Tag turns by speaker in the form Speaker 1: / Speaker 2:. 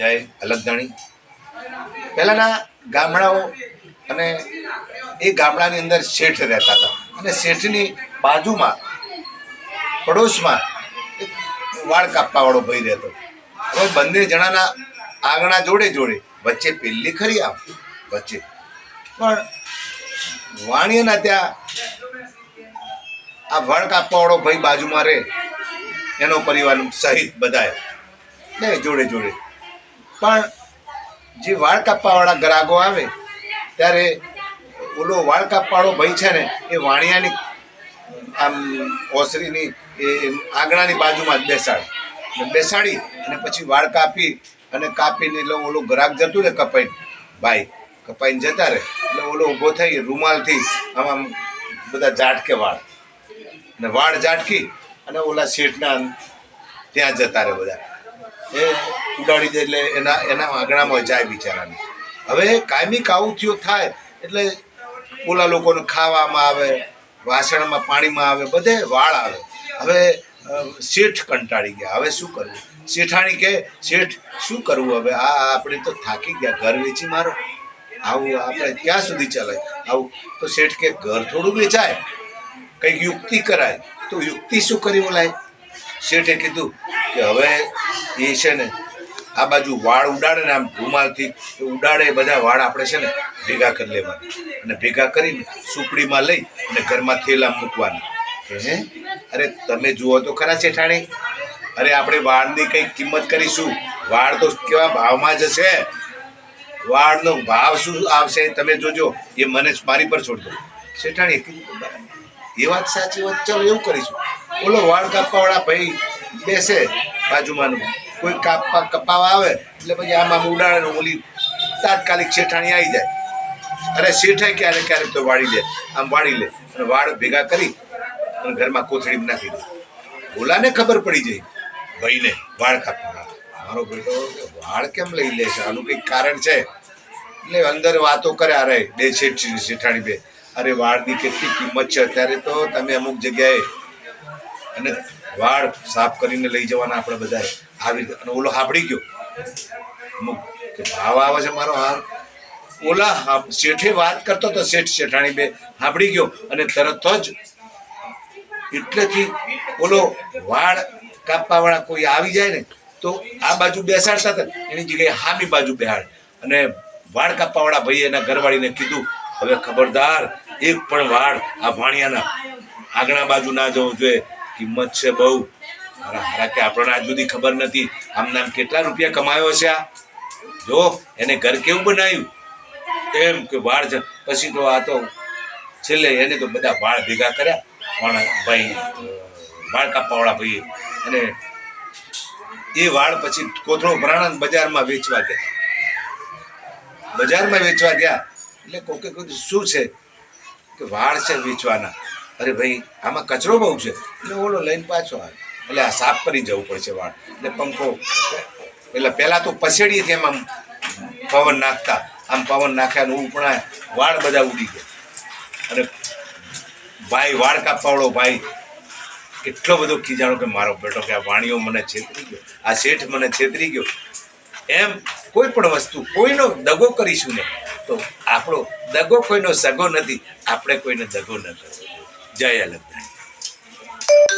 Speaker 1: જય અલગધાણી. પહેલાંના ગામડાઓ અને એ ગામડાની અંદર શેઠ રહેતા હતા અને શેઠની બાજુમાં પડોશમાં એક વાળ કાપવાવાળો ભાઈ રહેતો. હવે બંને જણાના આંગણા જોડે જોડે, વચ્ચે પેલી ખરી આમ વચ્ચે, પણ વાણિયાના ત્યાં આ વાળ કાપવાવાળો ભાઈ બાજુમાં રહે, એનો પરિવાર સહિત બધાએ ને જોડે જોડે. પણ જે વાળ કાપવાવાળા ગ્રાહકો આવે ત્યારે ઓલો વાળ કાપવાવાળો ભાઈ છે ને એ વાણિયાની આમ ઓસરીની એ આંગણાની બાજુમાં જ બેસાડી અને પછી વાળ કાપીને એટલે ઓલો ગ્રાહક જતું ને કપાઈને જતા રહે એટલે ઓલો ઊભો થઈ રૂમાલથી આમ બધા ઝાટકે વાળ ઝાટકી અને ઓલા શેઠના ત્યાં જતા રહે બધા, એ ઉડાડી દે એટલે એના આંગણામાં જાય બિચારાને. હવે કાયમી કાવું થયો થાય એટલે ઓલા લોકોને ખાવામાં આવે, વાસણમાં પાણીમાં આવે, બધે વાળ આવે. હવે શેઠ કંટાળી ગયા, હવે શું કરવું? શેઠાણી કે શેઠ શું કરવું હવે? આપણે તો થાકી ગયા, ઘર વેચી મારો, આવું આપણે ક્યાં સુધી ચલાય આવું? તો શેઠ કે ઘર થોડું વેચાય, કંઈક યુક્તિ કરાય. તો યુક્તિ શું કરી બોલાય? શેઠે કીધું કે હવે એ છે ને આ બાજુ વાળ ઉડાડે ને આમ રૂમાલથી ઉડાડે, બધા વાળ આપણે છે ને ભેગા કરી લેવાના અને ભેગા કરીને સુપડીમાં લઈ અને ઘરમાં થેલા મૂકવાના. હે અરે તમે જુઓ તો ખરા શેઠાણી, અરે આપણે વાળની કંઈક કિંમત કરીશું. વાળ તો કેવા ભાવમાં જશે, વાળનો ભાવ શું આવશે તમે જોજો. એ મને મારી પર છોડ દો. શેઠાણી કીધું એ વાત સાચી વાત, ચાલો એવું કરીશું. ઓલો વાળ કાપવાવાળા ભાઈ બેસે બાજુમાં, કોઈ કપાવા આવે એટલે પછી આમ ઉડાડે, ઓલી તાત્કાલિક શેઠાણી આવી જાય. અરે શેઠાઈ ક્યારેક ક્યારેક તો વાળી લે અને વાળ ભેગા કરી અને ઘરમાં કોથળીમાં નાખી દે. ઓલાને ખબર પડી જાય ભાઈને વાળ કાપવા, મારો બેટો વાળ કેમ લઈ લે છે, આનું કંઈક કારણ છે. એટલે અંદર વાતો કરે, અરે બે શેઠાણી બે, અરે વાળની કેટલી કિંમત છે અત્યારે તો, તમે અમુક જગ્યાએ અને વાળ સાફ કરીને લઈ જવાના આપણે બધા આવી. અને ઓલો હાંભળી ગયો, અમુક કે ભાવ આવે છે મારો હાર. ઓલા શેઠે વાત કરતો તો શેઠાણી બે હાંભળી ગયો અને તરત જ એટલેથી ઓલો વાળ કાપવાવાળા કોઈ આવી જાય ને તો આ બાજુ બેસાડતા હતા એની જગ્યાએ હામી બાજુ બેહાડ. અને વાળ કાપવાવાળા ભાઈ એના ઘરવાળીને કીધું, હવે ખબરદાર એક પણ વાળ આ ભાણિયાના આંગણા બાજુ ના જવું જોઈએ, કિંમત છે બહુ. હારા કે આપણને આજ સુધી ખબર નથી આમ નામ કેટલા રૂપિયા કમાયો છે આ, જો એને ઘર કેવું બનાવ્યું એમ કે વાળ. પછી તો આ તો છેલ્લે એને તો બધા વાળ ભેગા કર્યા પણ ભાઈ વાળ કાપવાવાળા ભાઈ, અને એ વાળ પછી કોથળો ભરાણા બજારમાં વેચવા ગયા. એટલે કોકે કીધું શું છે કે વાળ છે વેચવાના. અરે ભાઈ આમાં કચરો બહુ છે. એટલે ઓલો લઈને પાછો આવે, એટલે આ સાફ કરી જવું પડશે વાળ. એટલે પંખો એટલે પહેલાં તો પસેડીથી એમ આમ પવન નાખતા, આમ પવન નાખ્યા ઉપણા વાળ બધા ઉડી ગયા. અને ભાઈ વાળ કાપવાવાળો ભાઈ એટલો બધો ખીજાણો કે મારો બેટો કે આ વાણીઓ મને છેતરી ગયો, આ શેઠ મને છેતરી ગયો. એમ કોઈ પણ વસ્તુ કોઈનો દગો કરીશું ને તો આપણો દગો કોઈનો સગો નથી, આપણે કોઈને દગો ન કરવો. જય અલગધાણી.